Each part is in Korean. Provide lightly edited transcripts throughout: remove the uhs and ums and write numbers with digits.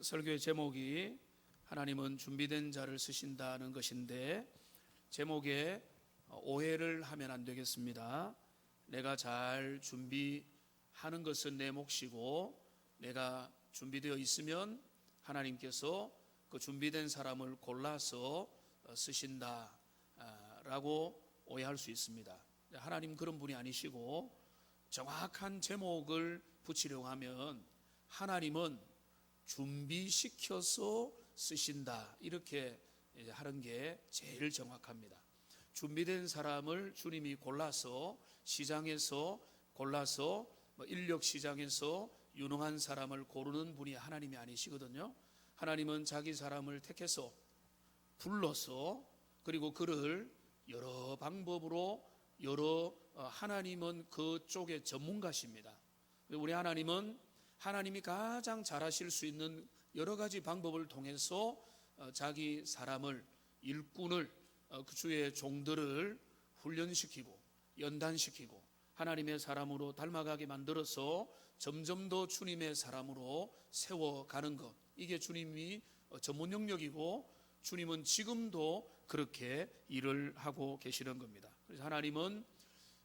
설교의 제목이 하나님은 준비된 자를 쓰신다는 것인데, 제목에 오해를 하면 안 되겠습니다. 내가 잘 준비하는 것은 내 몫이고, 내가 준비되어 있으면 하나님께서 그 준비된 사람을 골라서 쓰신다라고 오해할 수 있습니다. 하나님 그런 분이 아니시고, 정확한 제목을 붙이려고 하면 하나님은 준비시켜서 쓰신다, 이렇게 하는 게 제일 정확합니다. 준비된 사람을 주님이 골라서, 시장에서 골라서, 인력 시장에서 유능한 사람을 고르는 분이 하나님이 아니시거든요. 하나님은 자기 사람을 택해서 불러서, 그리고 그를 여러 방법으로 하나님은 그쪽의 전문가십니다. 우리 하나님은 하나님이 가장 잘하실 수 있는 여러 가지 방법을 통해서 자기 사람을, 일꾼을, 그 주의 종들을 훈련시키고 연단시키고 하나님의 사람으로 닮아가게 만들어서 점점 더 주님의 사람으로 세워가는 것, 이게 주님이 전문 영역이고, 주님은 지금도 그렇게 일을 하고 계시는 겁니다. 그래서 하나님은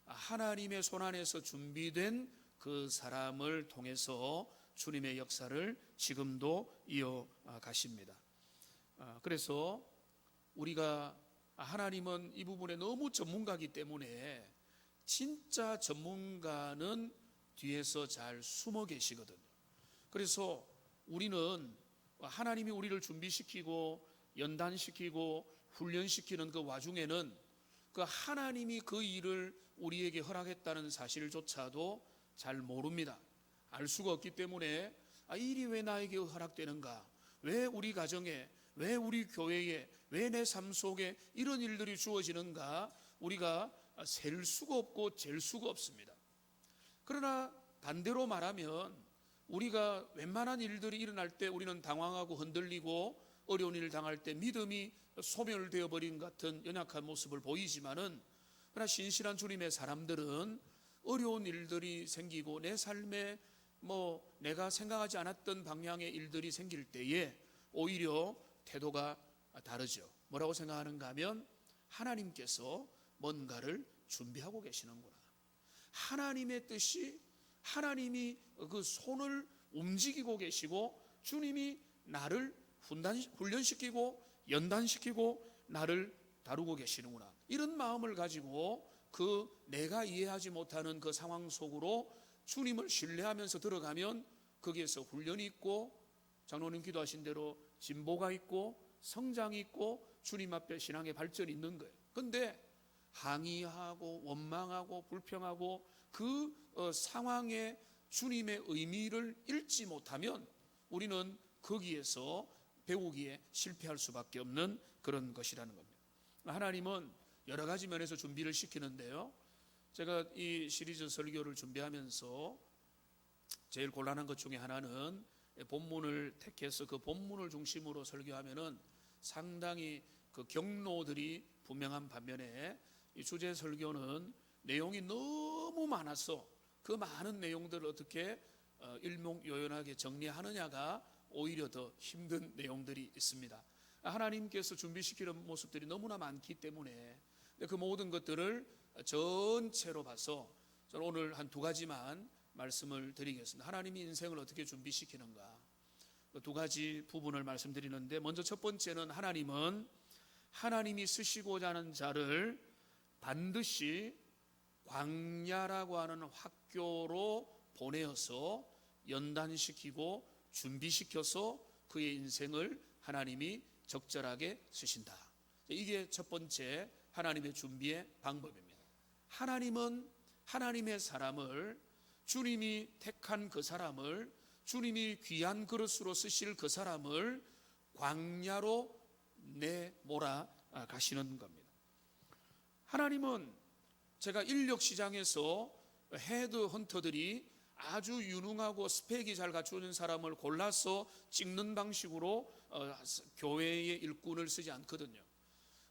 하나님의 손안에서 준비된 그 사람을 통해서 주님의 역사를 지금도 이어가십니다. 그래서 우리가 하나님은 이 부분에 너무 전문가이기 때문에 진짜 전문가는 뒤에서 잘 숨어 계시거든요. 그래서 우리는 하나님이 우리를 준비시키고 연단시키고 훈련시키는 그 와중에는 그 하나님이 그 일을 우리에게 허락했다는 사실조차도 잘 모릅니다. 알 수가 없기 때문에 이 일이 왜 나에게 허락되는가, 왜 우리 가정에, 왜 우리 교회에, 왜 내 삶 속에 이런 일들이 주어지는가, 우리가 셀 수가 없고 잴 수가 없습니다. 그러나 반대로 말하면 우리가 웬만한 일들이 일어날 때 우리는 당황하고 흔들리고 어려운 일을 당할 때 믿음이 소멸되어 버린 같은 연약한 모습을 보이지만은, 그러나 신실한 주님의 사람들은 어려운 일들이 생기고 내 삶에 내가 생각하지 않았던 방향의 일들이 생길 때에 오히려 태도가 다르죠. 뭐라고 생각하는가 하면, 하나님께서 뭔가를 준비하고 계시는구나, 하나님의 뜻이, 하나님이 그 손을 움직이고 계시고 주님이 나를 훈련시키고 연단시키고 나를 다루고 계시는구나, 이런 마음을 가지고 그 내가 이해하지 못하는 그 상황 속으로 주님을 신뢰하면서 들어가면 거기에서 훈련이 있고, 장로님 기도하신 대로 진보가 있고 성장이 있고 주님 앞에 신앙의 발전이 있는 거예요. 그런데 항의하고 원망하고 불평하고 그 상황에 주님의 의미를 읽지 못하면 우리는 거기에서 배우기에 실패할 수밖에 없는 그런 것이라는 겁니다. 하나님은 여러 가지 면에서 준비를 시키는데요, 제가 이 시리즈 설교를 준비하면서 제일 곤란한 것 중에 하나는 본문을 택해서 그 본문을 중심으로 설교하면은 상당히 그 경로들이 분명한 반면에, 이 주제 설교는 내용이 너무 많아서 그 많은 내용들을 어떻게 일목요연하게 정리하느냐가 오히려 더 힘든 내용들이 있습니다. 하나님께서 준비시키는 모습들이 너무나 많기 때문에 그 모든 것들을 전체로 봐서 저는 오늘 한 두 가지만 말씀을 드리겠습니다. 하나님이 인생을 어떻게 준비시키는가, 두 가지 부분을 말씀드리는데, 먼저 첫 번째는 하나님은 하나님이 쓰시고자 하는 자를 반드시 광야라고 하는 학교로 보내어서 연단시키고 준비시켜서 그의 인생을 하나님이 적절하게 쓰신다. 이게 첫 번째 하나님의 준비의 방법입니다. 하나님은 하나님의 사람을, 주님이 택한 그 사람을, 주님이 귀한 그릇으로 쓰실 그 사람을 광야로 내몰아 가시는 겁니다. 하나님은, 제가 인력 시장에서 헤드헌터들이 아주 유능하고 스펙이 잘 갖추어진 사람을 골라서 찍는 방식으로 교회의 일꾼을 쓰지 않거든요.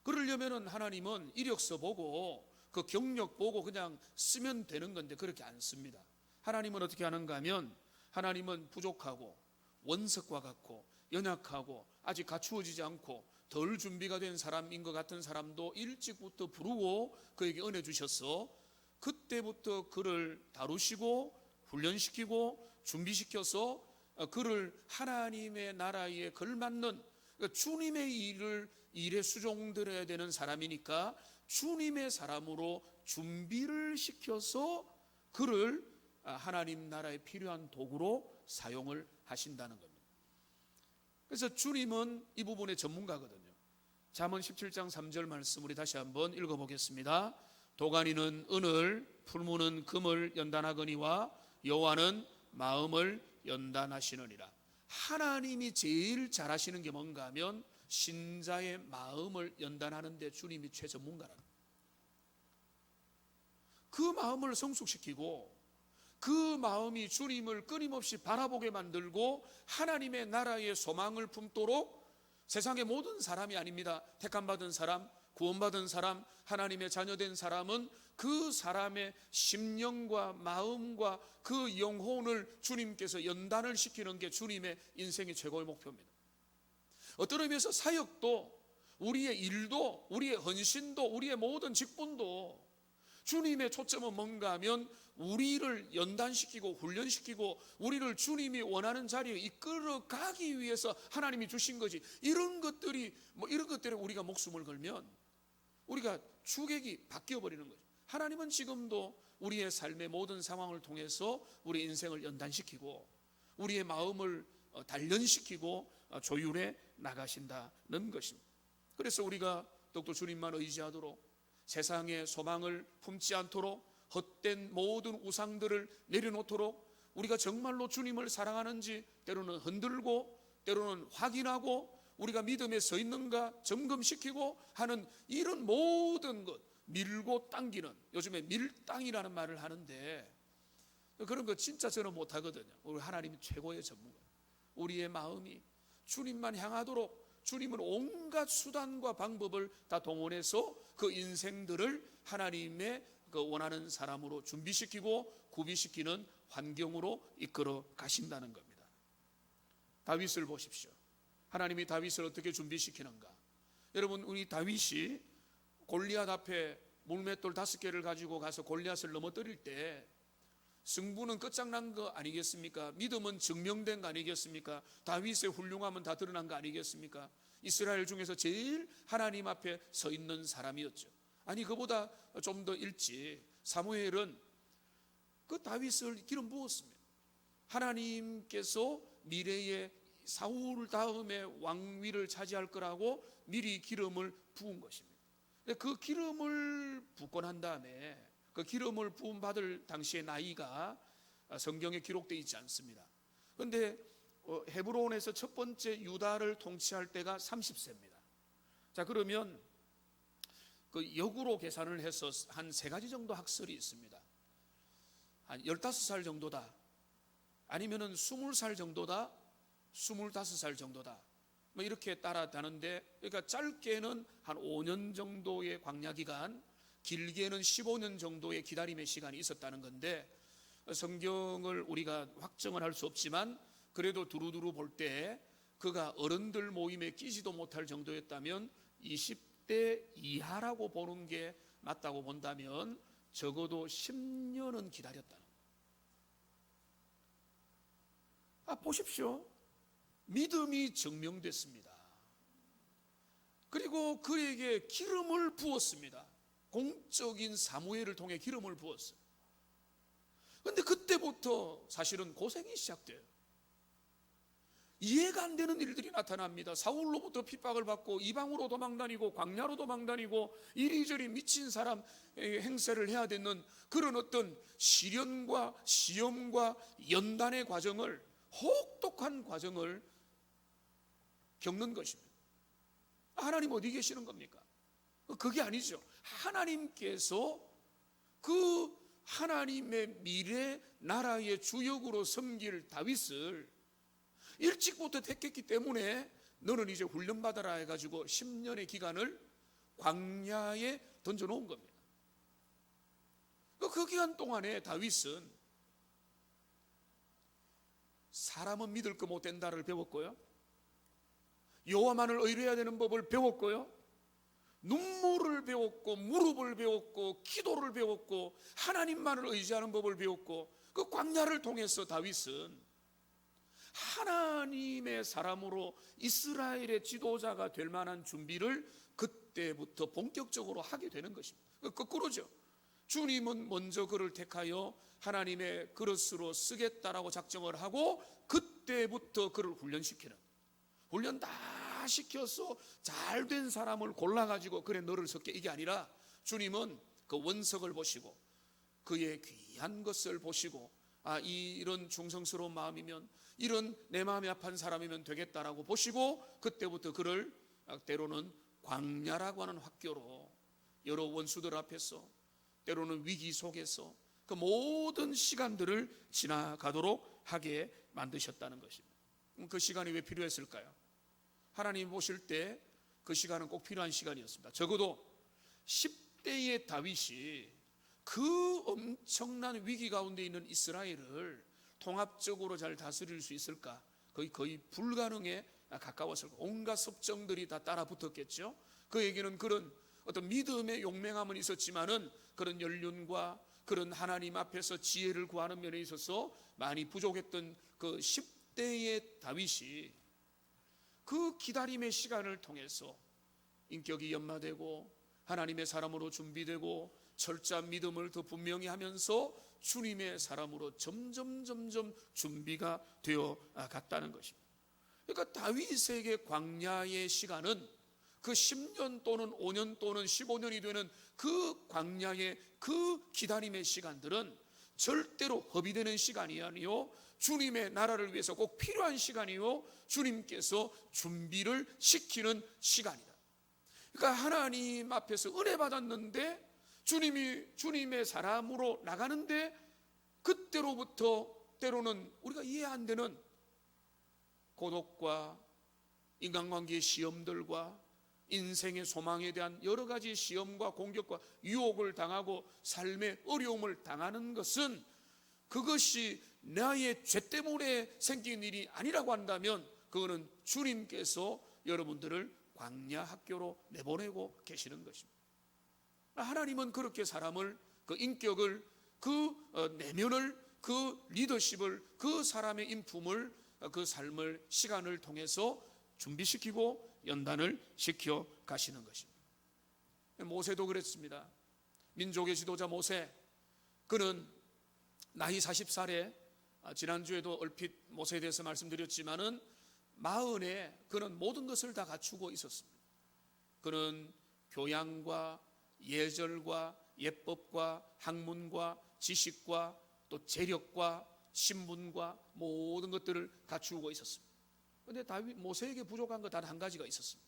그러려면 하나님은 이력서 보고 그 경력 보고 그냥 쓰면 되는 건데 그렇게 안 씁니다. 하나님은 어떻게 하는가 하면, 하나님은 부족하고 원석과 같고 연약하고 아직 갖추어지지 않고 덜 준비가 된 사람인 것 같은 사람도 일찍부터 부르고 그에게 은혜 주셔서 그때부터 그를 다루시고 훈련시키고 준비시켜서 그를 하나님의 나라에 걸맞는, 그러니까 주님의 일에 수종들어야 되는 사람이니까 주님의 사람으로 준비를 시켜서 그를 하나님 나라에 필요한 도구로 사용을 하신다는 겁니다. 그래서 주님은 이 부분의 전문가거든요. 잠언 17장 3절 말씀 우리 다시 한번 읽어보겠습니다. 도가니는 은을, 풀무는 금을 연단하거니와 여호와는 마음을 연단하시느니라. 하나님이 제일 잘하시는 게 뭔가 하면 신자의 마음을 연단하는 데 주님이 최전문가라는 거예요. 그 마음을 성숙시키고 그 마음이 주님을 끊임없이 바라보게 만들고 하나님의 나라의 소망을 품도록, 세상의 모든 사람이 아닙니다. 택함받은 사람, 구원받은 사람, 하나님의 자녀된 사람은 그 사람의 심령과 마음과 그 영혼을 주님께서 연단을 시키는 게 주님의 인생의 최고의 목표입니다. 어떤 의미에서 사역도, 우리의 일도, 우리의 헌신도, 우리의 모든 직분도 주님의 초점은 뭔가 하면 우리를 연단시키고 훈련시키고 우리를 주님이 원하는 자리에 이끌어 가기 위해서 하나님이 주신 거지. 이런 것들에 우리가 목숨을 걸면 우리가 주객이 바뀌어 버리는 거죠. 하나님은 지금도 우리의 삶의 모든 상황을 통해서 우리 인생을 연단시키고 우리의 마음을 단련시키고 조율해 나가신다는 것입니다. 그래서 우리가 더욱더 주님만 의지하도록, 세상의 소망을 품지 않도록, 헛된 모든 우상들을 내려놓도록, 우리가 정말로 주님을 사랑하는지 때로는 흔들고 때로는 확인하고 우리가 믿음에 서 있는가 점검시키고 하는 이런 모든 것, 밀고 당기는, 요즘에 밀당이라는 말을 하는데 그런 거 진짜 저는 못하거든요. 우리 하나님이 최고의 전문가. 우리의 마음이 주님만 향하도록 주님은 온갖 수단과 방법을 다 동원해서 그 인생들을 하나님의 그 원하는 사람으로 준비시키고 구비시키는 환경으로 이끌어 가신다는 겁니다. 다윗을 보십시오. 하나님이 다윗을 어떻게 준비시키는가? 여러분, 우리 다윗이 골리앗 앞에 물맷돌 5개를 가지고 가서 골리앗을 넘어뜨릴 때 승부는 끝장난 거 아니겠습니까? 믿음은 증명된 거 아니겠습니까? 다윗의 훌륭함은 다 드러난 거 아니겠습니까? 이스라엘 중에서 제일 하나님 앞에 서 있는 사람이었죠. 아니, 그보다 좀 더 일찍 사무엘은 그 다윗을 기름 부었습니다. 하나님께서 미래에 사울 다음에 왕위를 차지할 거라고 미리 기름을 부은 것입니다. 그 기름을 붓고 난 다음에 그 기름을 부음 받을 당시의 나이가 성경에 기록되어 있지 않습니다. 그런데 헤브론에서 첫 번째 유다를 통치할 때가 30세입니다. 자, 그러면 그 역으로 계산을 해서 한 3가지 정도 학설이 있습니다. 한 15살 정도다, 아니면은 20살 정도다, 25살 정도다, 뭐 이렇게 따라다는데, 그러니까 짧게는 한 5년 정도의 광야 기간, 길게는 15년 정도의 기다림의 시간이 있었다는 건데, 성경을 우리가 확정을 할 수 없지만 그래도 두루두루 볼 때 그가 어른들 모임에 끼지도 못할 정도였다면 20대 이하라고 보는 게 맞다고 본다면 적어도 10년은 기다렸다는 거예요. 보십시오. 믿음이 증명됐습니다. 그리고 그에게 기름을 부었습니다. 공적인 사무엘을 통해 기름을 부었어요. 그런데 그때부터 사실은 고생이 시작돼요. 이해가 안 되는 일들이 나타납니다. 사울로부터 핍박을 받고 이방으로 도망다니고 광야로 도망다니고 이리저리 미친 사람 행세를 해야 되는 그런 어떤 시련과 시험과 연단의 과정을, 혹독한 과정을 겪는 것입니다. 하나님 어디 계시는 겁니까? 그게 아니죠. 하나님께서 그 하나님의 미래 나라의 주역으로 섬길 다윗을 일찍부터 택했기 때문에 너는 이제 훈련받아라 해가지고 10년의 기간을 광야에 던져놓은 겁니다. 그 기간 동안에 다윗은 사람은 믿을 거 못 된다를 배웠고요, 여호와만을 의뢰해야 되는 법을 배웠고요, 눈물을 배웠고, 무릎을 배웠고, 기도를 배웠고, 하나님만을 의지하는 법을 배웠고, 그 광야를 통해서 다윗은 하나님의 사람으로 이스라엘의 지도자가 될 만한 준비를 그때부터 본격적으로 하게 되는 것입니다. 거꾸로죠. 주님은 먼저 그를 택하여 하나님의 그릇으로 쓰겠다라고 작정을 하고 그때부터 그를 훈련시키는, 훈련 다 시켜서 잘된 사람을 골라가지고 그래 너를 섞게, 이게 아니라 주님은 그 원석을 보시고 그의 귀한 것을 보시고, 이런 충성스러운 마음이면, 이런 내 마음이 아픈 사람이면 되겠다라고 보시고 그때부터 그를 때로는 광야라고 하는 학교로 여러 원수들 앞에서, 때로는 위기 속에서 그 모든 시간들을 지나가도록 하게 만드셨다는 것입니다. 그 시간이 왜 필요했을까요? 하나님 보실 때 그 시간은 꼭 필요한 시간이었습니다. 적어도 10대의 다윗이 그 엄청난 위기 가운데 있는 이스라엘을 통합적으로 잘 다스릴 수 있을까? 거의 불가능에 가까웠을 거예요. 온갖 섭정들이 다 따라 붙었겠죠. 그에게는 그런 어떤 믿음의 용맹함은 있었지만은 그런 연륜과 그런 하나님 앞에서 지혜를 구하는 면에 있어서 많이 부족했던 그 10대의 다윗이 그 기다림의 시간을 통해서 인격이 연마되고 하나님의 사람으로 준비되고 철저한 믿음을 더 분명히 하면서 주님의 사람으로 점점 준비가 되어 갔다는 것입니다. 그러니까 다윗에게 광야의 시간은 그 10년 또는 5년 또는 15년이 되는 그 광야의 그 기다림의 시간들은 절대로 허비되는 시간이 아니요, 주님의 나라를 위해서 꼭 필요한 시간이요, 주님께서 준비를 시키는 시간이다. 그러니까 하나님 앞에서 은혜 받았는데 주님의 사람으로 나가는데 그때로부터 때로는 우리가 이해 안 되는 고독과 인간관계의 시험들과 인생의 소망에 대한 여러 가지 시험과 공격과 유혹을 당하고 삶의 어려움을 당하는 것은, 그것이 나의 죄 때문에 생긴 일이 아니라고 한다면 그거는 주님께서 여러분들을 광야 학교로 내보내고 계시는 것입니다. 하나님은 그렇게 사람을, 그 인격을, 그 내면을, 그 리더십을, 그 사람의 인품을, 그 삶을 시간을 통해서 준비시키고 연단을 시켜 가시는 것입니다. 모세도 그랬습니다. 민족의 지도자 모세, 그는 나이 40살에, 지난주에도 얼핏 모세에 대해서 말씀드렸지만은 40에 그는 모든 것을 다 갖추고 있었습니다. 그는 교양과 예절과 예법과 학문과 지식과 또 재력과 신분과 모든 것들을 갖추고 있었습니다. 그런데 모세에게 부족한 거 단 한 가지가 있었습니다.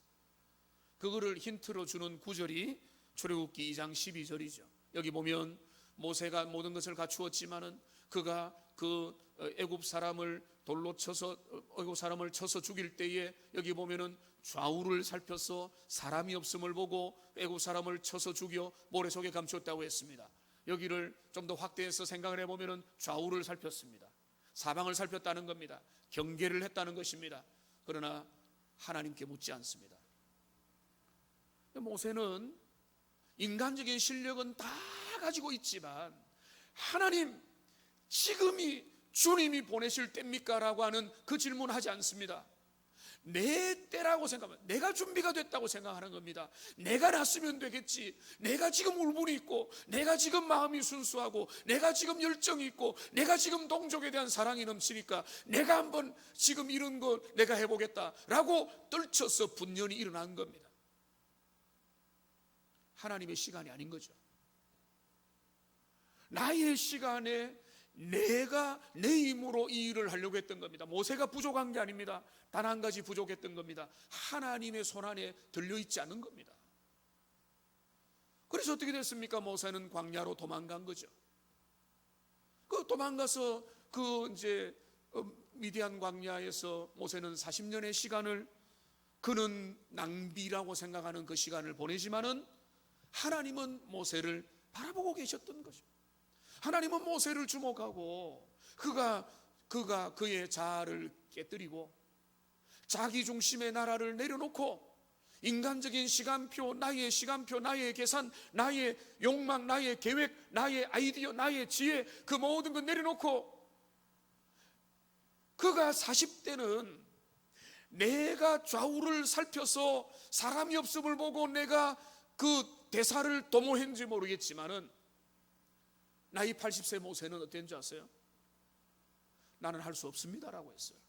그거를 힌트로 주는 구절이 출애굽기 2장 12절이죠. 여기 보면 모세가 모든 것을 갖추었지만은 그가 그 애굽 사람을 돌로 쳐서, 애굽 사람을 쳐서 죽일 때에 여기 보면은 좌우를 살펴서 사람이 없음을 보고 애굽 사람을 쳐서 죽여 모래 속에 감추었다고 했습니다. 여기를 좀 더 확대해서 생각을 해보면은 좌우를 살폈습니다. 사방을 살폈다는 겁니다. 경계를 했다는 것입니다. 그러나 하나님께 묻지 않습니다. 모세는 인간적인 실력은 다 가지고 있지만 하나님, 지금이 주님이 보내실 때입니까? 라고 하는 그 질문하지 않습니다. 내 때라고 생각하면, 내가 준비가 됐다고 생각하는 겁니다. 내가 났으면 되겠지, 내가 지금 울분이 있고, 내가 지금 마음이 순수하고, 내가 지금 열정이 있고, 내가 지금 동족에 대한 사랑이 넘치니까 내가 한번 지금 이런 거 내가 해보겠다 라고 떨쳐서 분연히 일어난 겁니다. 하나님의 시간이 아닌 거죠. 나의 시간에 내가 내 힘으로 이 일을 하려고 했던 겁니다. 모세가 부족한 게 아닙니다. 단 한 가지 부족했던 겁니다. 하나님의 손안에 들려있지 않은 겁니다. 그래서 어떻게 됐습니까? 모세는 광야로 도망간 거죠. 그 도망가서 그 이제 미디안 광야에서 모세는 40년의 시간을, 그는 낭비라고 생각하는 그 시간을 보내지만은 하나님은 모세를 바라보고 계셨던 것입니다. 하나님은 모세를 주목하고 그가 그의 자아를 깨뜨리고 자기 중심의 나라를 내려놓고 인간적인 시간표, 나의 시간표, 나의 계산, 나의 욕망, 나의 계획, 나의 아이디어, 나의 지혜, 그 모든 걸 내려놓고 그가 40대는 내가 좌우를 살펴서 사람이 없음을 보고 내가 그 대사를 도모했는지 모르겠지만은 나이 80세 모세는 어땠는지 아세요? 나는 할 수 없습니다라고 했어요.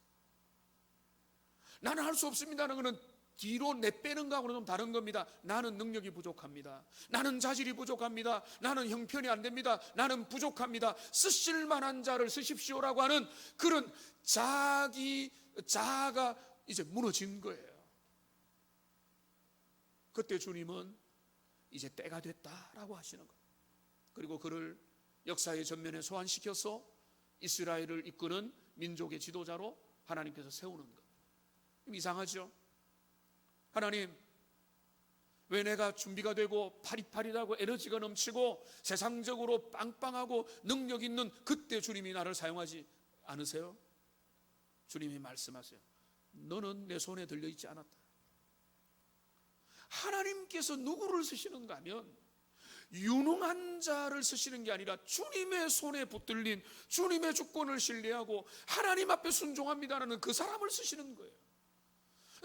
나는 할 수 없습니다는 것은 뒤로 내빼는 거하고는 좀 다른 겁니다. 나는 능력이 부족합니다. 나는 자질이 부족합니다. 나는 형편이 안 됩니다. 나는 부족합니다. 쓰실 만한 자를 쓰십시오라고 하는 그런 자아가 이제 무너진 거예요. 그때 주님은 이제 때가 됐다라고 하시는 거예요. 그리고 그를 역사의 전면에 소환시켜서 이스라엘을 이끄는 민족의 지도자로 하나님께서 세우는 것. 이상하죠? 하나님, 왜 내가 준비가 되고 파릿파릿하고 에너지가 넘치고 세상적으로 빵빵하고 능력 있는 그때 주님이 나를 사용하지 않으세요? 주님이 말씀하세요. 너는 내 손에 들려있지 않았다. 하나님께서 누구를 쓰시는가 하면 유능한 자를 쓰시는 게 아니라 주님의 손에 붙들린 주님의 주권을 신뢰하고 하나님 앞에 순종합니다라는 그 사람을 쓰시는 거예요.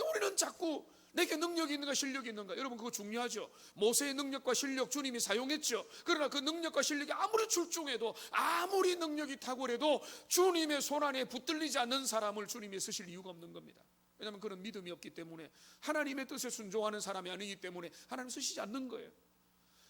우리는 자꾸 내게 능력이 있는가 실력이 있는가, 여러분 그거 중요하죠. 모세의 능력과 실력 주님이 사용했죠. 그러나 그 능력과 실력이 아무리 출중해도 아무리 능력이 탁월해도 주님의 손 안에 붙들리지 않는 사람을 주님이 쓰실 이유가 없는 겁니다. 왜냐하면 그런 믿음이 없기 때문에, 하나님의 뜻에 순종하는 사람이 아니기 때문에 하나님 쓰시지 않는 거예요.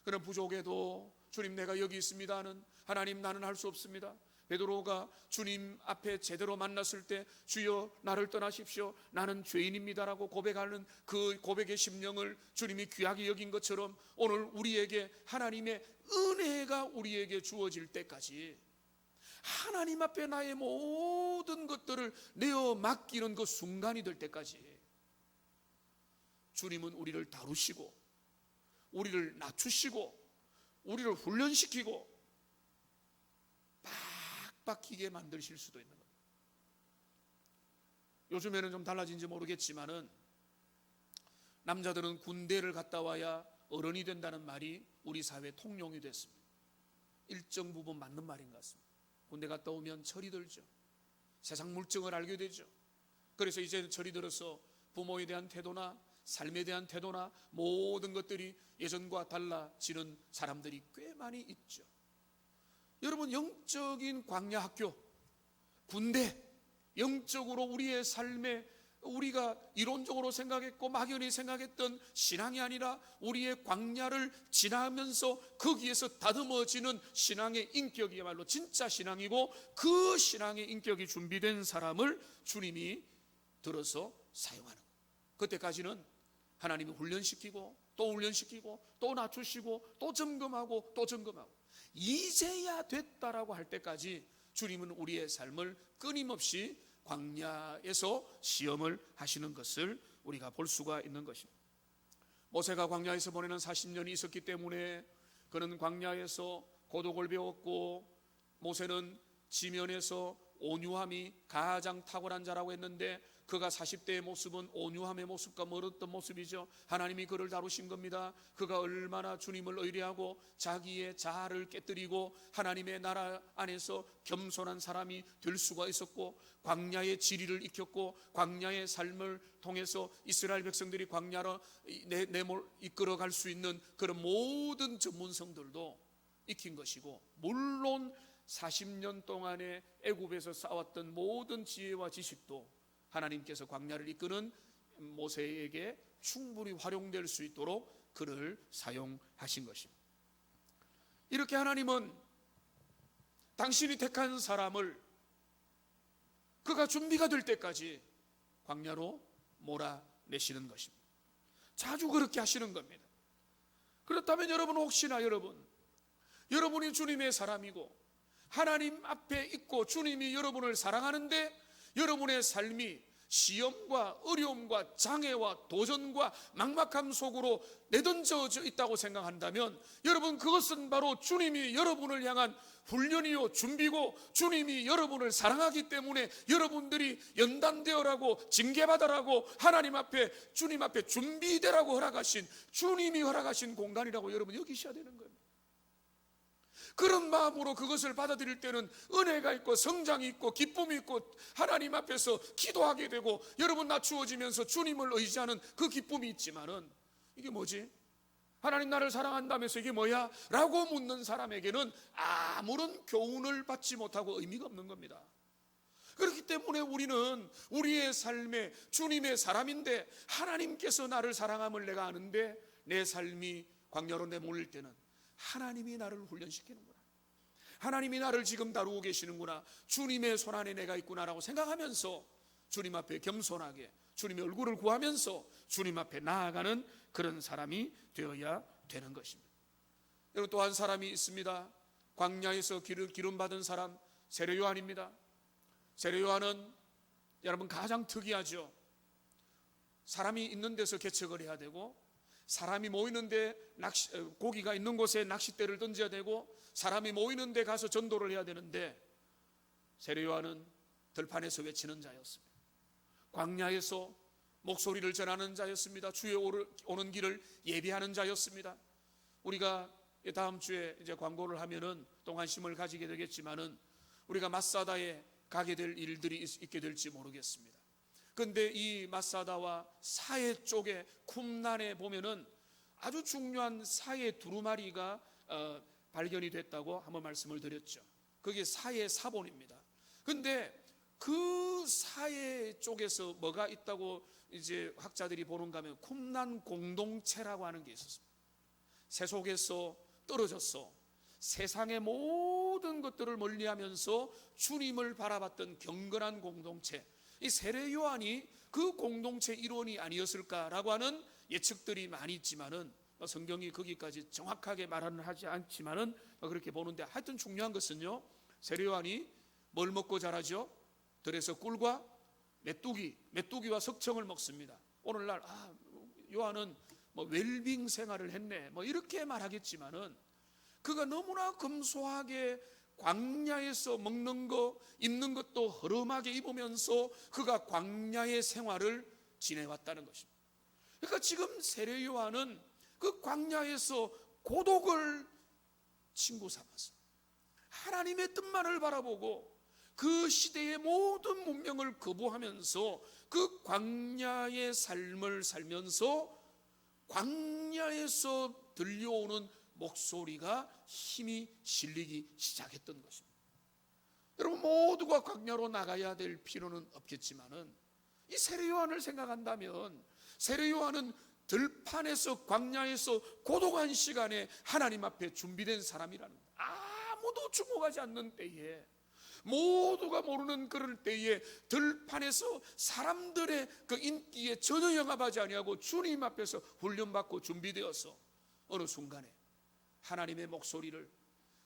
그런 부족해도 주님 내가 여기 있습니다 하는, 하나님 나는 할 수 없습니다. 베드로가 주님 앞에 제대로 만났을 때 주여 나를 떠나십시오, 나는 죄인입니다라고 고백하는 그 고백의 심령을 주님이 귀하게 여긴 것처럼 오늘 우리에게 하나님의 은혜가 우리에게 주어질 때까지 하나님 앞에 나의 모든 것들을 내어 맡기는 그 순간이 될 때까지 주님은 우리를 다루시고 우리를 낮추시고 우리를 훈련시키고 빡빡히게 만드실 수도 있는 겁니다. 요즘에는 좀 달라진지 모르겠지만은 남자들은 군대를 갔다 와야 어른이 된다는 말이 우리 사회에 통용이 됐습니다. 일정 부분 맞는 말인 것 같습니다. 군대 갔다 오면 철이 들죠. 세상 물정을 알게 되죠. 그래서 이제 철이 들어서 부모에 대한 태도나 삶에 대한 태도나 모든 것들이 예전과 달라지는 사람들이 꽤 많이 있죠. 여러분, 영적인 광야 학교, 군대, 영적으로 우리의 삶에 우리가 이론적으로 생각했고 막연히 생각했던 신앙이 아니라 우리의 광야를 지나면서 거기에서 다듬어지는 신앙의 인격이야말로 진짜 신앙이고, 그 신앙의 인격이 준비된 사람을 주님이 들어서 사용하는 거예요. 그때까지는 하나님이 훈련시키고 또 훈련시키고 또 낮추시고 또 점검하고 또 점검하고, 이제야 됐다라고 할 때까지 주님은 우리의 삶을 끊임없이 광야에서 시험을 하시는 것을 우리가 볼 수가 있는 것입니다. 모세가 광야에서 보내는 40년이 있었기 때문에 그는 광야에서 고독을 배웠고, 모세는 지면에서 온유함이 가장 탁월한 자라고 했는데 그가 40대의 모습은 온유함의 모습과 멀었던 모습이죠. 하나님이 그를 다루신 겁니다. 그가 얼마나 주님을 의뢰하고 자기의 자아를 깨뜨리고 하나님의 나라 안에서 겸손한 사람이 될 수가 있었고, 광야의 지리를 익혔고 광야의 삶을 통해서 이스라엘 백성들이 광야로 내몰 이끌어갈 수 있는 그런 모든 전문성들도 익힌 것이고, 물론 40년 동안에 애굽에서 쌓았던 모든 지혜와 지식도 하나님께서 광야를 이끄는 모세에게 충분히 활용될 수 있도록 그를 사용하신 것입니다. 이렇게 하나님은 당신이 택한 사람을 그가 준비가 될 때까지 광야로 몰아내시는 것입니다. 자주 그렇게 하시는 겁니다. 그렇다면 여러분, 혹시나 여러분이 주님의 사람이고 하나님 앞에 있고 주님이 여러분을 사랑하는데 여러분의 삶이 시험과 어려움과 장애와 도전과 막막함 속으로 내던져져 있다고 생각한다면, 여러분 그것은 바로 주님이 여러분을 향한 훈련이요 준비고, 주님이 여러분을 사랑하기 때문에 여러분들이 연단되어라고, 징계받아라고, 하나님 앞에, 주님 앞에 준비되라고 허락하신, 주님이 허락하신 공간이라고 여러분 여기셔야 되는 거예요. 그런 마음으로 그것을 받아들일 때는 은혜가 있고 성장이 있고 기쁨이 있고 하나님 앞에서 기도하게 되고 여러분 낮추어지면서 주님을 의지하는 그 기쁨이 있지만은, 이게 뭐지? 하나님 나를 사랑한다면서 이게 뭐야? 라고 묻는 사람에게는 아무런 교훈을 받지 못하고 의미가 없는 겁니다. 그렇기 때문에 우리는 우리의 삶에 주님의 사람인데 하나님께서 나를 사랑함을 내가 아는데 내 삶이 광야로 내몰릴 때는 하나님이 나를 훈련시키는구나, 하나님이 나를 지금 다루고 계시는구나, 주님의 손안에 내가 있구나라고 생각하면서 주님 앞에 겸손하게 주님의 얼굴을 구하면서 주님 앞에 나아가는 그런 사람이 되어야 되는 것입니다. 여러분, 또 한 사람이 있습니다. 광야에서 기름 받은 사람, 세례 요한입니다. 세례 요한은 여러분 가장 특이하죠. 사람이 있는 데서 개척을 해야 되고, 사람이 모이는데 고기가 있는 곳에 낚싯대를 던져야 되고, 사람이 모이는 데 가서 전도를 해야 되는데, 세례 요한은 들판에서 외치는 자였습니다. 광야에서 목소리를 전하는 자였습니다. 주의 오는 길을 예비하는 자였습니다. 우리가 다음 주에 이제 광고를 하면은 또 관심을 가지게 되겠지만은, 우리가 마사다에 가게 될 일들이 있게 될지 모르겠습니다. 그런데 이 마사다와 사해 쪽에 쿰란에 보면은 아주 중요한 사해 두루마리가 발견이 됐다고 한번 말씀을 드렸죠. 그게 사해 사본입니다. 그런데 그 사해 쪽에서 뭐가 있다고 이제 학자들이 보는가 하면 쿰란 공동체라고 하는 게 있었습니다. 세속에서 떨어져서 세상의 모든 것들을 멀리하면서 주님을 바라봤던 경건한 공동체, 이 세례 요한이 그 공동체 일원이 아니었을까라고 하는 예측들이 많이 있지만은, 성경이 거기까지 정확하게 말은 하지 않지만은 그렇게 보는데, 하여튼 중요한 것은요, 세례 요한이 뭘 먹고 자라죠? 들에서 꿀과 메뚜기와 석청을 먹습니다. 오늘날 요한은 뭐 웰빙 생활을 했네 뭐 이렇게 말하겠지만은, 그가 너무나 검소하게 광야에서 먹는 거 입는 것도 허름하게 입으면서 그가 광야의 생활을 지내왔다는 것입니다. 그러니까 지금 세례 요한은 그 광야에서 고독을 친구 삼아서 하나님의 뜻만을 바라보고 그 시대의 모든 문명을 거부하면서 그 광야의 삶을 살면서 광야에서 들려오는 목소리가 힘이 실리기 시작했던 것입니다. 여러분, 모두가 광야로 나가야 될 필요는 없겠지만은, 이 세례 요한을 생각한다면 세례 요한은 들판에서 광야에서 고독한 시간에 하나님 앞에 준비된 사람이라는 거예요. 아무도 주목하지 않는 때에, 모두가 모르는 그럴 때에 들판에서 사람들의 그 인기에 전혀 영합하지 아니하고 주님 앞에서 훈련받고 준비되어서 어느 순간에 하나님의 목소리를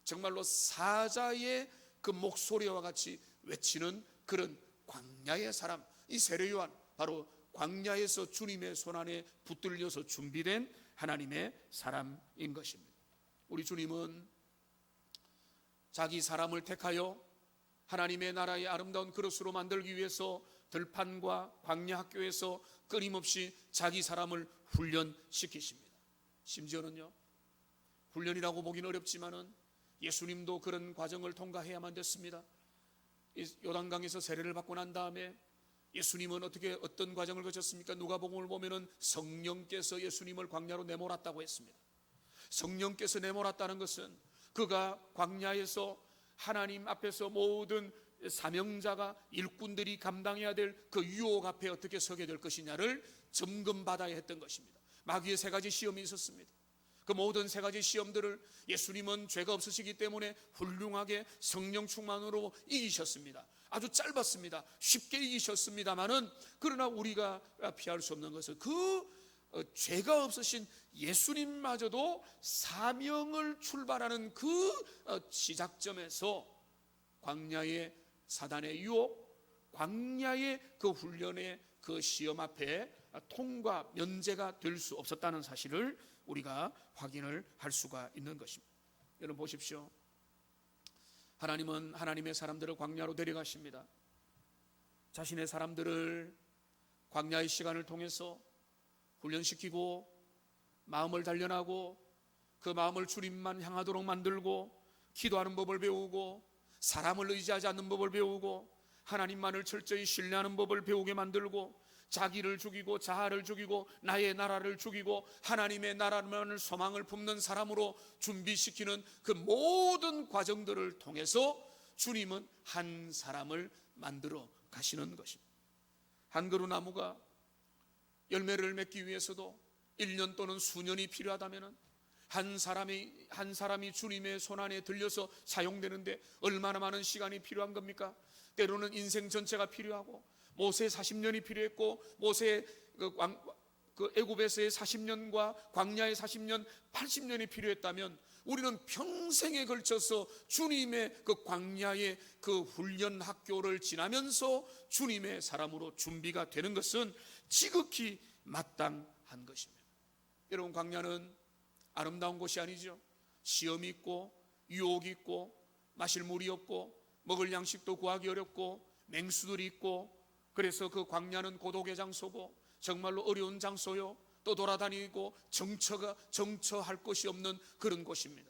정말로 사자의 그 목소리와 같이 외치는 그런 광야의 사람, 이 세례 요한, 바로 광야에서 주님의 손안에 붙들려서 준비된 하나님의 사람인 것입니다. 우리 주님은 자기 사람을 택하여 하나님의 나라의 아름다운 그릇으로 만들기 위해서 들판과 광야 학교에서 끊임없이 자기 사람을 훈련시키십니다. 심지어는요, 훈련이라고 보기는 어렵지만은 예수님도 그런 과정을 통과해야만 됐습니다. 요단강에서 세례를 받고 난 다음에 예수님은 어떤 과정을 거쳤습니까? 누가복음을 보면은 성령께서 예수님을 광야로 내몰았다고 했습니다. 성령께서 내몰았다는 것은 그가 광야에서 하나님 앞에서 모든 사명자가, 일꾼들이 감당해야 될 그 유혹 앞에 어떻게 서게 될 것이냐를 점검받아야 했던 것입니다. 마귀의 세 가지 시험이 있었습니다. 그 모든 세 가지 시험들을 예수님은 죄가 없으시기 때문에 훌륭하게 성령 충만으로 이기셨습니다. 아주 짧았습니다. 쉽게 이기셨습니다만은, 그러나 우리가 피할 수 없는 것은 그 죄가 없으신 예수님마저도 사명을 출발하는 그 시작점에서 광야의 사단의 유혹, 광야의 그 훈련의 그 시험 앞에 통과, 면제가 될 수 없었다는 사실을 우리가 확인을 할 수가 있는 것입니다. 여러분 보십시오. 하나님은 하나님의 사람들을 광야로 데려가십니다. 자신의 사람들을 광야의 시간을 통해서 훈련시키고 마음을 단련하고 그 마음을 주님만 향하도록 만들고 기도하는 법을 배우고 사람을 의지하지 않는 법을 배우고 하나님만을 철저히 신뢰하는 법을 배우게 만들고 자기를 죽이고 자아를 죽이고 나의 나라를 죽이고 하나님의 나라만을 소망을 품는 사람으로 준비시키는 그 모든 과정들을 통해서 주님은 한 사람을 만들어 가시는 것입니다. 한 그루 나무가 열매를 맺기 위해서도 1년 또는 수년이 필요하다면 한 사람이 주님의 손안에 들려서 사용되는데 얼마나 많은 시간이 필요한 겁니까? 때로는 인생 전체가 필요하고 모세 40년이 필요했고 모세 그 애굽에서의 40년과 광야의 40년 80년이 필요했다면 우리는 평생에 걸쳐서 주님의 그 광야의 그 훈련 학교를 지나면서 주님의 사람으로 준비가 되는 것은 지극히 마땅한 것입니다. 여러분, 광야는 아름다운 곳이 아니죠. 시험이 있고 유혹이 있고 마실 물이 없고 먹을 양식도 구하기 어렵고 맹수들이 있고, 그래서 그 광야는 고독의 장소고 정말로 어려운 장소요. 또 돌아다니고 정처할 것이 없는 그런 곳입니다.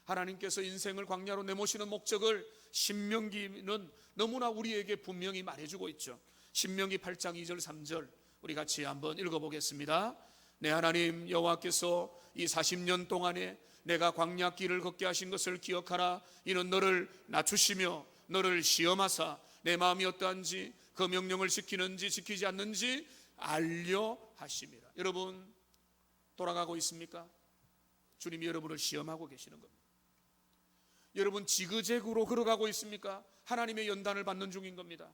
하나님께서 인생을 광야로 내모시는 목적을 신명기는 너무나 우리에게 분명히 말해주고 있죠. 신명기 8장 2절 3절 우리 같이 한번 읽어보겠습니다. 내 하나님 여호와께서 이 40년 동안에 내가 광야 길을 걷게 하신 것을 기억하라. 이는 너를 낮추시며 너를 시험하사 내 마음이 어떠한지 그 명령을 지키는지 지키지 않는지 알려 하심이라. 여러분, 돌아가고 있습니까? 주님이 여러분을 시험하고 계시는 겁니다. 여러분, 지그재그로 걸어가고 있습니까? 하나님의 연단을 받는 중인 겁니다.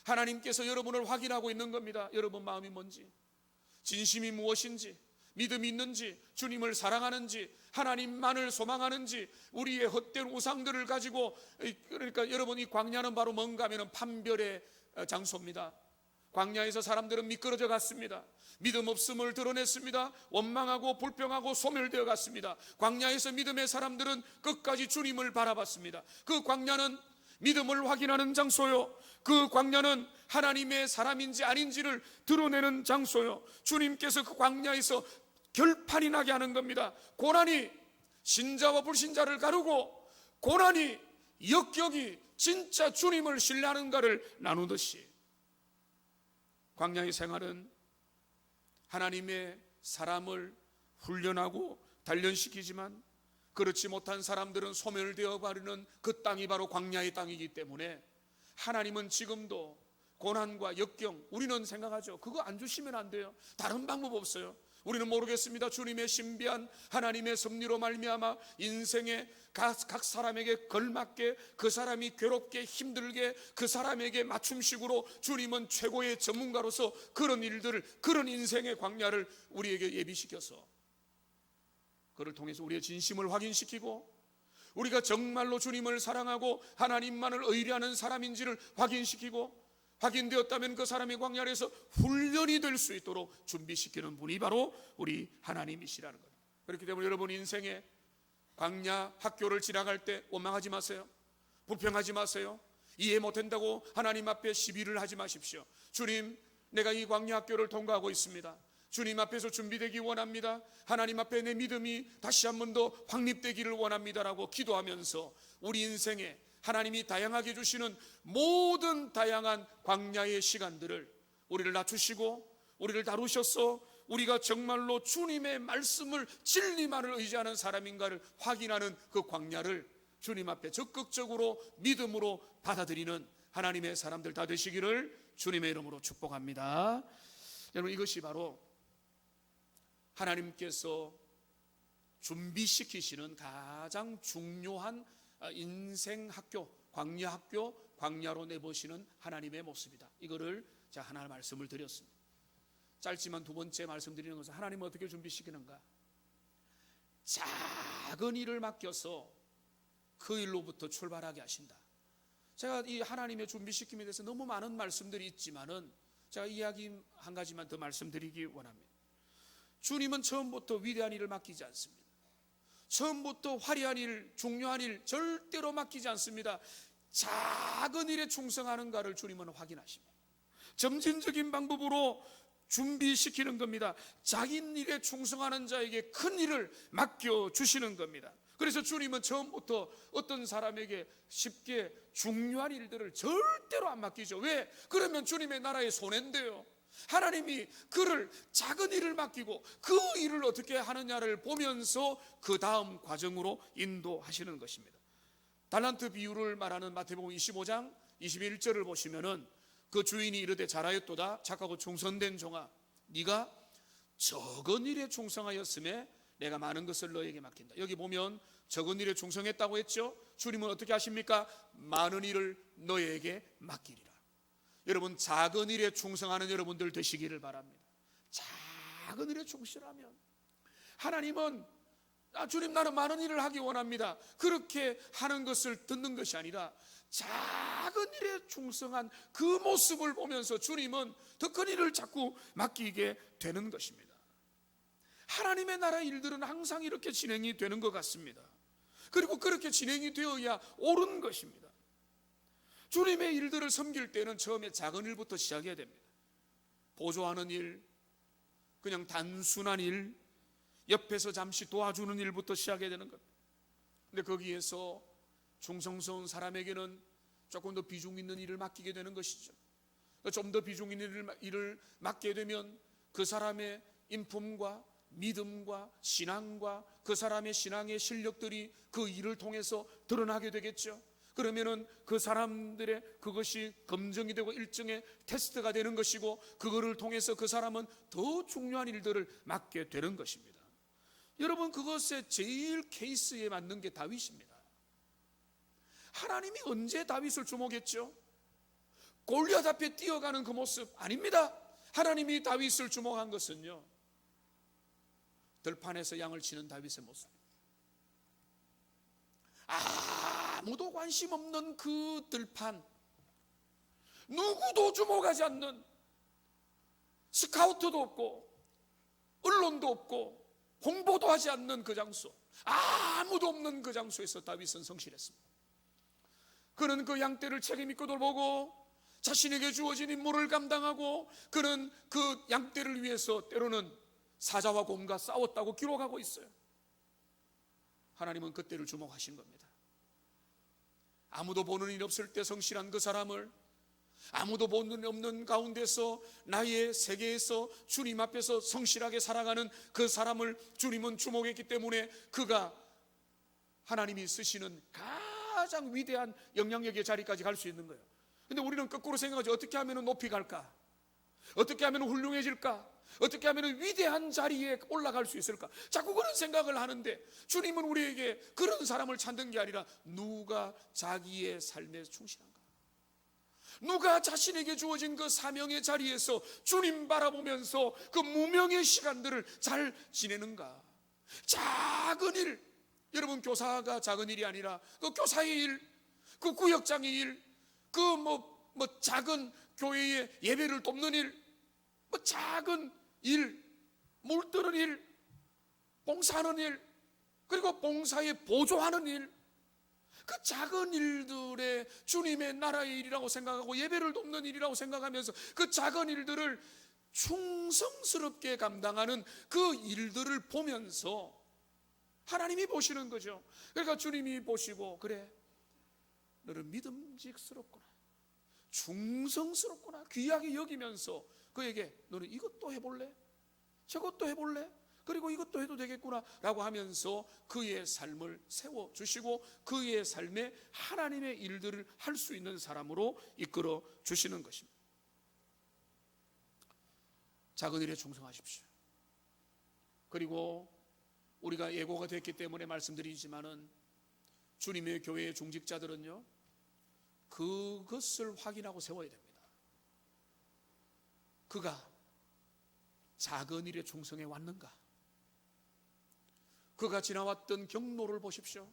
하나님께서 여러분을 확인하고 있는 겁니다. 여러분 마음이 뭔지, 진심이 무엇인지, 믿음이 있는지, 주님을 사랑하는지, 하나님만을 소망하는지, 우리의 헛된 우상들을 가지고, 그러니까 여러분, 이 광야는 바로 뭔가 하면 판별의 장소입니다. 광야에서 사람들은 미끄러져 갔습니다. 믿음 없음을 드러냈습니다. 원망하고 불평하고 소멸되어 갔습니다. 광야에서 믿음의 사람들은 끝까지 주님을 바라봤습니다. 그 광야는 믿음을 확인하는 장소요, 그 광야는 하나님의 사람인지 아닌지를 드러내는 장소요, 주님께서 그 광야에서 결판이 나게 하는 겁니다. 고난이 신자와 불신자를 가르고 고난이 역경이 진짜 주님을 신뢰하는가를 나누듯이 광야의 생활은 하나님의 사람을 훈련하고 단련시키지만 그렇지 못한 사람들은 소멸되어 버리는 그 땅이 바로 광야의 땅이기 때문에 하나님은 지금도 고난과 역경, 우리는 생각하죠. 그거 안 주시면 안 돼요. 다른 방법 없어요. 우리는 모르겠습니다. 주님의 신비한 하나님의 섭리로 말미암아 인생의 각 사람에게 걸맞게, 그 사람이 괴롭게 힘들게 그 사람에게 맞춤식으로 주님은 최고의 전문가로서 그런 일들을, 그런 인생의 광야를 우리에게 예비시켜서 그를 통해서 우리의 진심을 확인시키고 우리가 정말로 주님을 사랑하고 하나님만을 의뢰하는 사람인지를 확인시키고 확인되었다면 그 사람의 광야에서 훈련이 될 수 있도록 준비시키는 분이 바로 우리 하나님이시라는 겁니다. 그렇기 때문에 여러분 인생의 광야 학교를 지나갈 때 원망하지 마세요. 불평하지 마세요. 이해 못한다고 하나님 앞에 시비를 하지 마십시오. 주님, 내가 이 광야 학교를 통과하고 있습니다. 주님 앞에서 준비되기 원합니다. 하나님 앞에 내 믿음이 다시 한 번 더 확립되기를 원합니다라고 기도하면서 우리 인생에 하나님이 다양하게 주시는 모든 다양한 광야의 시간들을 우리를 낮추시고 우리를 다루셔서 우리가 정말로 주님의 말씀을 진리만을 의지하는 사람인가를 확인하는 그 광야를 주님 앞에 적극적으로 믿음으로 받아들이는 하나님의 사람들 다 되시기를 주님의 이름으로 축복합니다. 여러분, 이것이 바로 하나님께서 준비시키시는 가장 중요한 인생 학교, 광야 학교, 광야로 내보시는 하나님의 모습이다. 이거를 제가 하나 말씀을 드렸습니다. 짧지만 두 번째 말씀드리는 것은 하나님은 어떻게 준비시키는가? 작은 일을 맡겨서 그 일로부터 출발하게 하신다. 제가 이 하나님의 준비시킴에 대해서 너무 많은 말씀들이 있지만은 제가 이야기 한 가지만 더 말씀드리기 원합니다. 주님은 처음부터 위대한 일을 맡기지 않습니다. 처음부터 화려한 일, 중요한 일 절대로 맡기지 않습니다. 작은 일에 충성하는가를 주님은 확인하십니다. 점진적인 방법으로 준비시키는 겁니다. 자기 일에 충성하는 자에게 큰 일을 맡겨주시는 겁니다. 그래서 주님은 처음부터 어떤 사람에게 쉽게 중요한 일들을 절대로 안 맡기죠. 왜? 그러면 주님의 나라의 손해인데요. 하나님이 그를 작은 일을 맡기고 그 일을 어떻게 하느냐를 보면서 그 다음 과정으로 인도하시는 것입니다. 달란트 비유를 말하는 마태복음 25장 21절을 보시면은 그 주인이 이르되 잘하였도다 착하고 충성된 종아, 네가 적은 일에 충성하였음에 내가 많은 것을 너에게 맡긴다. 여기 보면 적은 일에 충성했다고 했죠. 주님은 어떻게 하십니까? 많은 일을 너에게 맡기리라. 여러분, 작은 일에 충성하는 여러분들 되시기를 바랍니다. 작은 일에 충실하면 하나님은 주님, 나는 많은 일을 하기 원합니다, 그렇게 하는 것을 듣는 것이 아니라 작은 일에 충성한 그 모습을 보면서 주님은 더 큰 일을 자꾸 맡기게 되는 것입니다. 하나님의 나라 일들은 항상 이렇게 진행이 되는 것 같습니다. 그리고 그렇게 진행이 되어야 옳은 것입니다. 주님의 일들을 섬길 때는 처음에 작은 일부터 시작해야 됩니다. 보조하는 일, 그냥 단순한 일, 옆에서 잠시 도와주는 일부터 시작해야 되는 겁니다. 근데 거기에서 충성스러운 사람에게는 조금 더 비중 있는 일을 맡기게 되는 것이죠. 좀 더 비중 있는 일을 맡게 되면 그 사람의 인품과 믿음과 신앙과 그 사람의 신앙의 실력들이 그 일을 통해서 드러나게 되겠죠. 그러면은 그 사람들의 그것이 검증이 되고 일종의 테스트가 되는 것이고, 그거를 통해서 그 사람은 더 중요한 일들을 맡게 되는 것입니다. 여러분, 그것의 제일 케이스에 맞는 게 다윗입니다. 하나님이 언제 다윗을 주목했죠? 골리앗 앞에 뛰어가는 그 모습 아닙니다. 하나님이 다윗을 주목한 것은요, 들판에서 양을 치는 다윗의 모습, 아무도 관심 없는 그 들판, 누구도 주목하지 않는, 스카우트도 없고 언론도 없고 홍보도 하지 않는 그 장소, 아무도 없는 그 장소에서 다윗은 성실했습니다. 그는 그 양떼를 책임있고 돌보고 자신에게 주어진 임무를 감당하고, 그는 그 양떼를 위해서 때로는 사자와 곰과 싸웠다고 기록하고 있어요. 하나님은 그때를 주목하신 겁니다. 아무도 보는 일 없을 때 성실한 그 사람을, 아무도 보는 일 없는 가운데서 나의 세계에서 주님 앞에서 성실하게 살아가는 그 사람을 주님은 주목했기 때문에 그가 하나님이 쓰시는 가장 위대한 영향력의 자리까지 갈 수 있는 거예요. 근데 우리는 거꾸로 생각하죠. 어떻게 하면 높이 갈까? 어떻게 하면 훌륭해질까? 어떻게 하면 위대한 자리에 올라갈 수 있을까? 자꾸 그런 생각을 하는데, 주님은 우리에게 그런 사람을 찾는 게 아니라 누가 자기의 삶에 충실한가, 누가 자신에게 주어진 그 사명의 자리에서 주님 바라보면서 그 무명의 시간들을 잘 지내는가. 작은 일, 여러분, 교사가 작은 일이 아니라 그 교사의 일, 그 구역장의 일, 그 작은 교회의 예배를 돕는 일, 작은 일, 물드는 일, 봉사하는 일, 그리고 봉사에 보조하는 일, 그 작은 일들에 주님의 나라의 일이라고 생각하고 예배를 돕는 일이라고 생각하면서 그 작은 일들을 충성스럽게 감당하는 그 일들을 보면서 하나님이 보시는 거죠. 그러니까 주님이 보시고, 그래, 너는 믿음직스럽구나, 충성스럽구나, 귀하게 여기면서 그에게 너는 이것도 해볼래? 저것도 해볼래? 그리고 이것도 해도 되겠구나 라고 하면서 그의 삶을 세워주시고 그의 삶에 하나님의 일들을 할 수 있는 사람으로 이끌어 주시는 것입니다. 작은 일에 충성하십시오. 그리고 우리가 예고가 됐기 때문에 말씀드리지만은 주님의 교회의 중직자들은요, 그것을 확인하고 세워야 됩니다. 그가 작은 일에 충성해 왔는가? 그가 지나왔던 경로를 보십시오.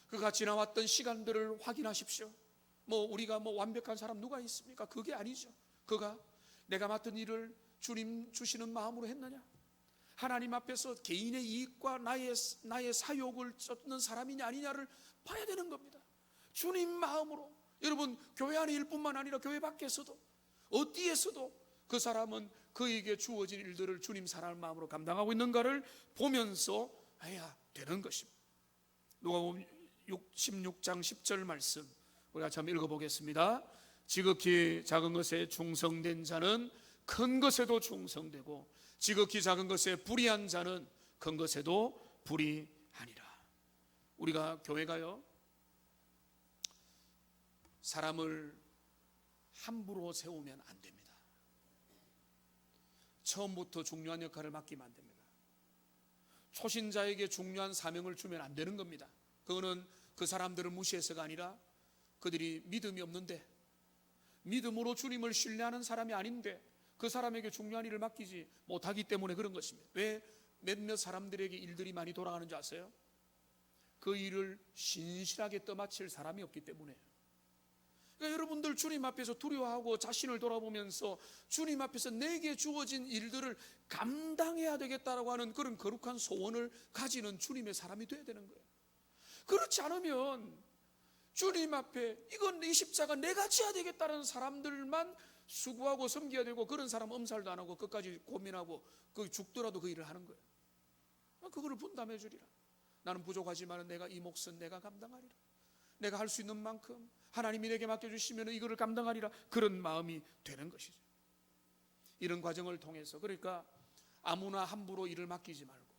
그가 지나왔던 시간들을 확인하십시오. 우리가 완벽한 사람 누가 있습니까? 그게 아니죠. 그가 내가 맡은 일을 주님 주시는 마음으로 했느냐? 하나님 앞에서 개인의 이익과 나의 사욕을 쫓는 사람이냐 아니냐를 봐야 되는 겁니다. 주님 마음으로. 여러분, 교회 안에 뿐만 아니라 교회 밖에서도 어디에서도 그 사람은 그에게 주어진 일들을 주님 사랑하는 마음으로 감당하고 있는가를 보면서 해야 되는 것입니다. 누가복음 16장 10절 말씀 우리가 참 읽어보겠습니다. 지극히 작은 것에 충성된 자는 큰 것에도 충성되고 지극히 작은 것에 불의한 자는 큰 것에도 불의하니라. 우리가 교회가요, 사람을 함부로 세우면 안 됩니다. 처음부터 중요한 역할을 맡기면 안 됩니다. 초신자에게 중요한 사명을 주면 안 되는 겁니다. 그거는 그 사람들을 무시해서가 아니라 그들이 믿음이 없는데, 믿음으로 주님을 신뢰하는 사람이 아닌데 그 사람에게 중요한 일을 맡기지 못하기 때문에 그런 것입니다. 왜 몇몇 사람들에게 일들이 많이 돌아가는 줄 아세요? 그 일을 신실하게 떠맡을 사람이 없기 때문에. 그러니까 여러분들 주님 앞에서 두려워하고 자신을 돌아보면서 주님 앞에서 내게 주어진 일들을 감당해야 되겠다라고 하는 그런 거룩한 소원을 가지는 주님의 사람이 돼야 되는 거예요. 그렇지 않으면 주님 앞에 이건 이 십자가 내가 지어야 되겠다는 사람들만 수고하고 섬겨야 되고, 그런 사람 엄살도 안 하고 끝까지 고민하고 그 죽더라도 그 일을 하는 거예요. 그거를 분담해 주리라. 나는 부족하지만 내가 이 몫은 내가 감당하리라. 내가 할 수 있는 만큼 하나님이 내게 맡겨주시면 이거를 감당하리라. 그런 마음이 되는 것이죠. 이런 과정을 통해서, 그러니까 아무나 함부로 일을 맡기지 말고,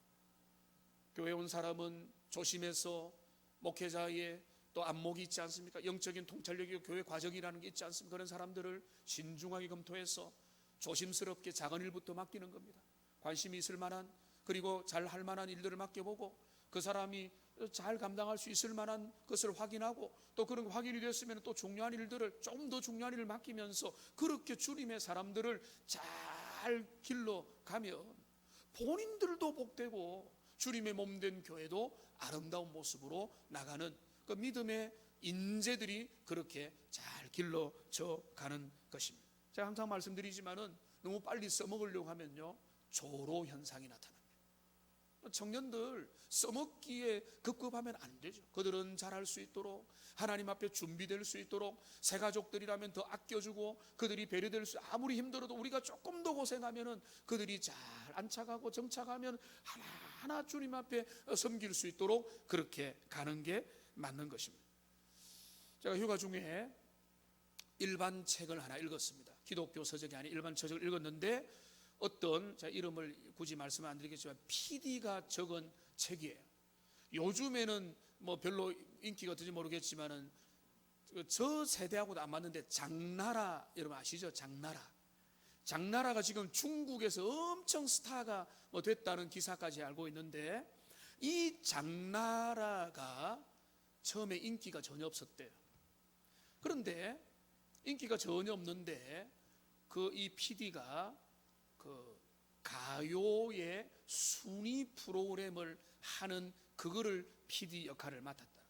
교회 온 사람은 조심해서 목회자의 또 안목이 있지 않습니까? 영적인 통찰력이 교회 과정이라는 게 있지 않습니까? 그런 사람들을 신중하게 검토해서 조심스럽게 작은 일부터 맡기는 겁니다. 관심이 있을 만한, 그리고 잘 할 만한 일들을 맡겨보고 그 사람이 잘 감당할 수 있을 만한 것을 확인하고, 또 그런 확인이 됐으면 또 중요한 일들을, 좀 더 중요한 일을 맡기면서 그렇게 주님의 사람들을 잘 길러가면 본인들도 복되고 주님의 몸된 교회도 아름다운 모습으로 나가는 그 믿음의 인재들이 그렇게 잘 길러져 가는 것입니다. 제가 항상 말씀드리지만은 너무 빨리 써먹으려고 하면요, 조로 현상이 나타납니다. 청년들 써먹기에 급급하면 안 되죠. 그들은 잘할 수 있도록, 하나님 앞에 준비될 수 있도록, 새 가족들이라면 더 아껴주고 그들이 배려될 수, 아무리 힘들어도 우리가 조금 더 고생하면은 그들이 잘 안착하고 정착하면 하나하나 주님 앞에 섬길 수 있도록 그렇게 가는 게 맞는 것입니다. 제가 휴가 중에 일반 책을 하나 읽었습니다. 기독교 서적이 아닌 일반 서적을 읽었는데, 어떤, 제가 이름을 굳이 말씀 안 드리겠지만 PD가 적은 책이에요. 요즘에는 뭐 별로 인기가 어떤지 모르겠지만은 저 세대하고도 안 맞는데, 장나라 여러분 아시죠? 장나라가 지금 중국에서 엄청 스타가 됐다는 기사까지 알고 있는데, 이 장나라가 처음에 인기가 전혀 없었대요. 그런데 인기가 전혀 없는데 이 PD가 그 가요의 순위 프로그램을 하는 그거를 PD 역할을 맡았다.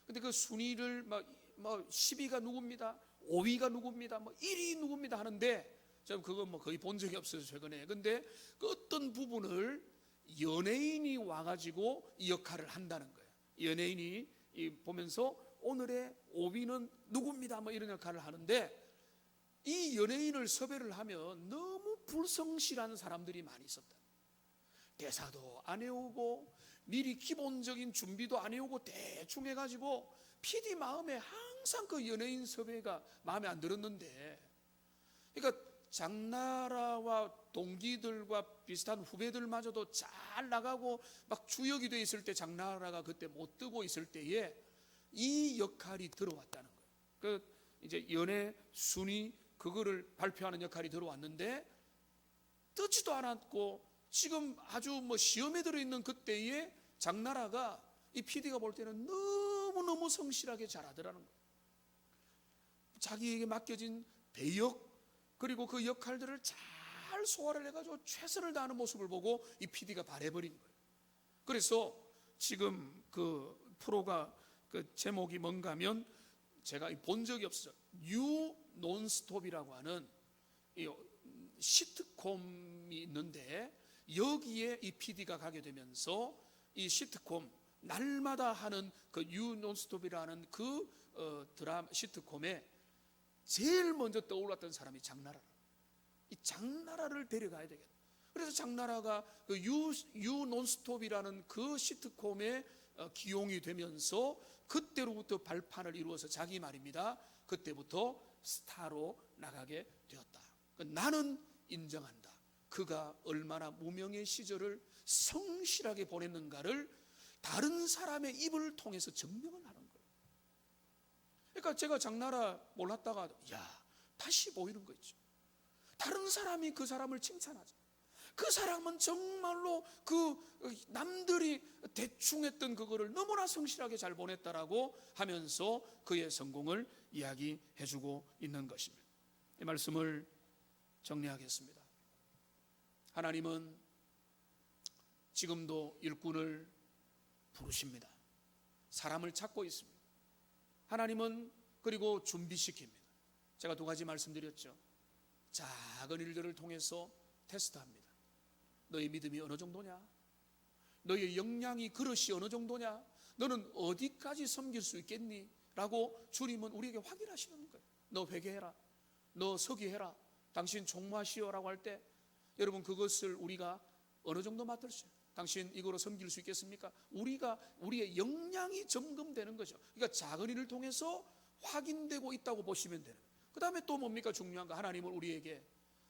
근데 그 순위를 막 10위가 누굽니다, 5위가 누굽니다, 1위 누굽니다 하는데, 저 그거 거의 본 적이 없어요 최근에. 근데 그 어떤 부분을 연예인이 와가지고 이 역할을 한다는 거예요. 연예인이 보면서 오늘의 5위는 누굽니다 이런 역할을 하는데, 이 연예인을 섭외를 하면 너무 불성실한 사람들이 많이 있었다. 대사도 안 해오고 미리 기본적인 준비도 안 해오고 대충 해가지고 PD 마음에 항상 그 연예인 섭외가 마음에 안 들었는데, 그러니까 장나라와 동기들과 비슷한 후배들마저도 잘 나가고 막 주역이 돼 있을 때 장나라가 그때 못 뜨고 있을 때에 이 역할이 들어왔다는 거예요. 그 이제 연예 순위 그거를 발표하는 역할이 들어왔는데, 뜨지도 않았고 지금 아주 시험에 들어있는 그때에 장나라가 이 PD가 볼 때는 너무너무 성실하게 잘하더라는 거예요. 자기에게 맡겨진 배역, 그리고 그 역할들을 잘 소화를 해가지고 최선을 다하는 모습을 보고 이 PD가 반해버린 거예요. 그래서 지금 그 프로가 그 제목이 뭔가 하면, 제가 본 적이 없어요. 뉴 논스톱이라고 하는 이 시트콤이 있는데, 여기에 이 PD가 가게 되면서 이 시트콤, 날마다 하는 그 유 논스톱이라는 그 드라마 시트콤에 제일 먼저 떠올랐던 사람이 장나라. 이 장나라를 데려가야 되겠다. 그래서 장나라가 그 유 논스톱이라는 그 시트콤에 기용이 되면서 그때로부터 발판을 이루어서 자기 말입니다. 그때부터 스타로 나가게 되었다. 나는 인정한다. 그가 얼마나 무명의 시절을 성실하게 보냈는가를 다른 사람의 입을 통해서 증명을 하는 거예요. 그러니까 제가 장나라 몰랐다가 다시 보이는 거 있죠. 다른 사람이 그 사람을 칭찬하죠. 그 사람은 정말로 그 남들이 대충 했던 그거를 너무나 성실하게 잘 보냈다라고 하면서 그의 성공을 이야기해주고 있는 것입니다. 이 말씀을 정리하겠습니다. 하나님은 지금도 일꾼을 부르십니다. 사람을 찾고 있습니다. 하나님은 그리고 준비시킵니다. 제가 두 가지 말씀드렸죠. 작은 일들을 통해서 테스트합니다. 너의 믿음이 어느 정도냐? 너의 역량이 그릇이 어느 정도냐? 너는 어디까지 섬길 수 있겠니? 라고 주님은 우리에게 확인하시는 거예요. 너 회개해라. 너 서기해라. 당신 총무하시오라고 할 때 여러분 그것을 우리가 어느 정도 맡을 수 있어요? 당신 이거로 섬길 수 있겠습니까? 우리의 역량이 점검되는 거죠. 그러니까 작은 일을 통해서 확인되고 있다고 보시면 되는 거예요. 그 다음에 또 뭡니까? 중요한 거, 하나님은 우리에게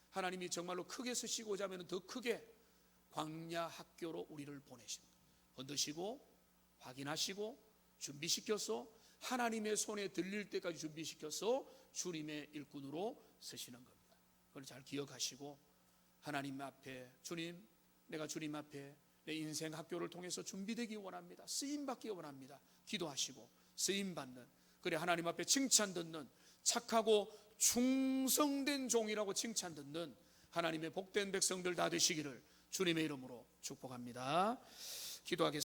하나님이 정말로 크게 쓰시고자 하면 더 크게 광야 학교로 우리를 보내십니다. 건드시고 확인하시고 준비시켜서 하나님의 손에 들릴 때까지 준비시켜서 주님의 일꾼으로 쓰시는 겁니다. 그걸 잘 기억하시고 하나님 앞에, 주님, 내가 주님 앞에 내 인생 학교를 통해서 준비되기 원합니다. 쓰임받기 원합니다. 기도하시고 쓰임받는, 그래 하나님 앞에 칭찬 듣는, 착하고 충성된 종이라고 칭찬 듣는 하나님의 복된 백성들 다 되시기를 주님의 이름으로 축복합니다. 기도하겠습니다.